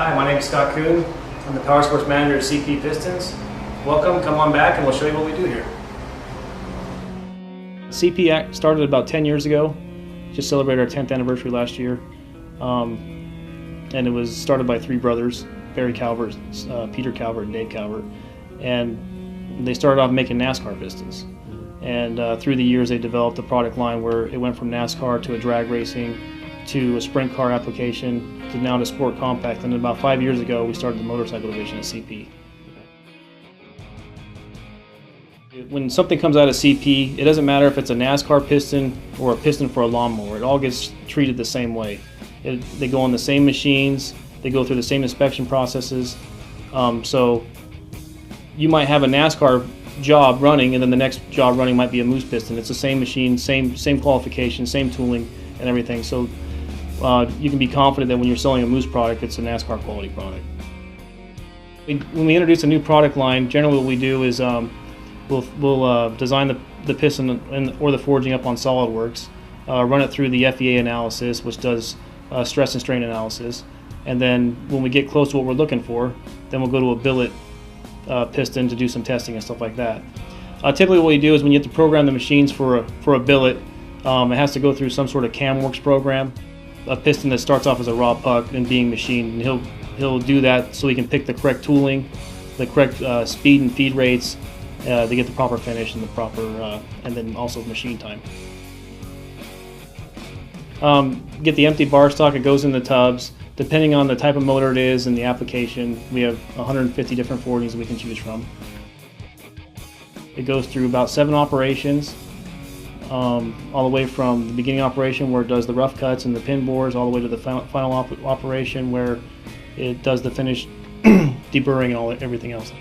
Hi, my name is Scott Kuhn. I'm the Power Sports Manager at CP Pistons. Welcome, come on back and we'll show you what we do here. CP started about 10 years ago. Just celebrated our 10th anniversary last year. And it was started by three brothers, Barry Calvert, Peter Calvert, and Dave Calvert. And they started off making NASCAR pistons. And through the years they developed a product line where it went from NASCAR to a drag racing to a sprint car application to now to sport compact. And about 5 years ago we started the motorcycle division at CP. When something comes out of CP, it doesn't matter if it's a NASCAR piston or a piston for a lawnmower. It all gets treated the same way. They go on the same machines, they go through the same inspection processes. So you might have a NASCAR job running and then the next job running might be a Moose piston. It's the same machine, same qualification, same tooling and everything. So you can be confident that when you're selling a Moose product, it's a NASCAR quality product. When we introduce a new product line, generally what we do is we'll design the piston or the forging up on SolidWorks, run it through the FEA analysis, which does stress and strain analysis, and then when we get close to what we're looking for, then we'll go to a billet piston to do some testing and stuff like that. Typically what we do is when you have to program the machines for a billet, it has to go through some sort of CamWorks program, a piston that starts off as a raw puck and being machined, and he'll do that so he can pick the correct tooling, the correct speed and feed rates, to get the proper finish and the proper, and then also machine time. Get the empty bar stock, it goes in the tubs. Depending on the type of motor it is and the application, we have 150 different forgings we can choose from. It goes through about 7 operations, all the way from the beginning operation where it does the rough cuts and the pin bores, all the way to the final operation where it does the finished deburring and everything else.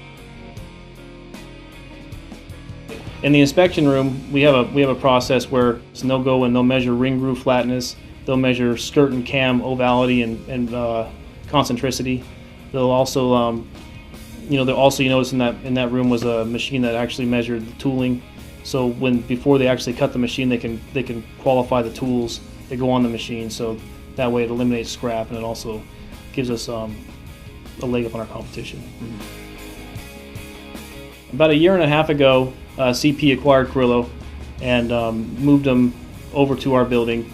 In the inspection room, we have a process where they'll go and they'll measure ring groove flatness, they'll measure skirt and cam ovality and concentricity. They'll also, you notice in that room was a machine that actually measured the tooling. So before they actually cut the machine, they can qualify the tools that go on the machine. So that way it eliminates scrap and it also gives us a leg up on our competition. About a year and a half ago, CP acquired Carrillo and moved them over to our building,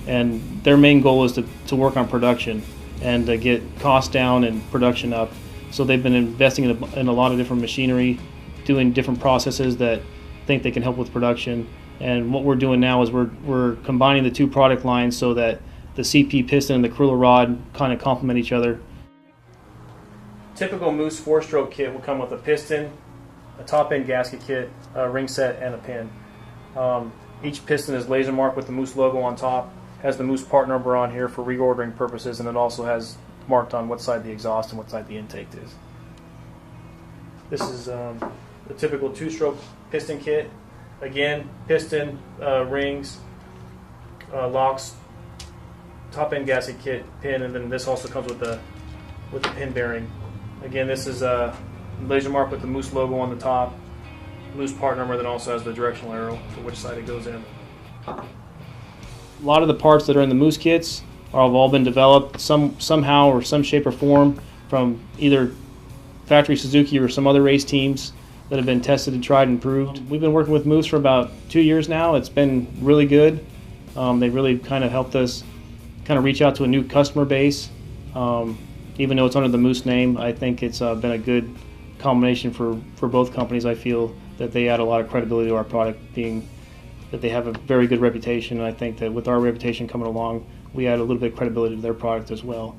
and their main goal is to work on production and to get costs down and production up. So they've been investing in a lot of different machinery, doing different processes that think they can help with production. And what we're doing now is we're combining the two product lines so that the CP piston and the Carrillo rod kind of complement each other. Typical Moose 4-stroke kit will come with a piston, a top-end gasket kit, a ring set, and a pin. Each piston is laser marked with the Moose logo on top, has the Moose part number on here for reordering purposes, and it also has marked on what side the exhaust and what side the intake is. This is the typical 2-stroke piston kit. Again, piston, rings, locks, top-end gasket kit, pin, and then this also comes with the pin bearing. Again, this is laser mark with the Moose logo on the top, Moose part number, that also has the directional arrow for which side it goes in. A lot of the parts that are in the Moose kits have all been developed somehow or some shape or form from either factory Suzuki or some other race teams that have been tested and tried and proved. We've been working with Moose for about 2 years now. It's been really good. They really kind of helped us kind of reach out to a new customer base. Even though it's under the Moose name, I think it's been a good combination for both companies. I feel that they add a lot of credibility to our product, being that they have a very good reputation, and I think that with our reputation coming along, we add a little bit of credibility to their product as well.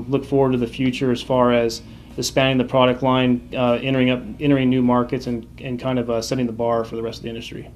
Look forward to the future as far as expanding the product line, entering new markets, and kind of setting the bar for the rest of the industry.